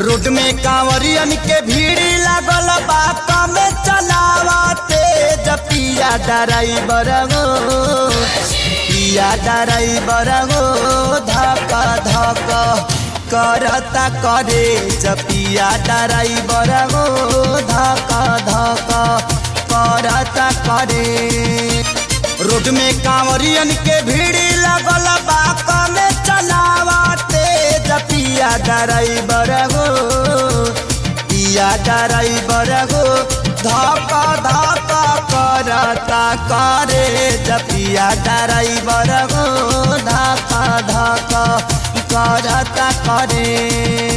Road में कांवरियन के भीड़ लागल बा कमे चलावते पिया ड्राइवर गो पिया ड्राइवर गो धक धक करता करे पिया ड्राइवर गो धक धक करता करे। रोड में कांवरियन के भीड़ लागल बा कमे चलावते पिया ड्राइवर गो पिया ड्राइवर गो धक धक करता करे पिया ड्राइवर गो धक धक करता करे।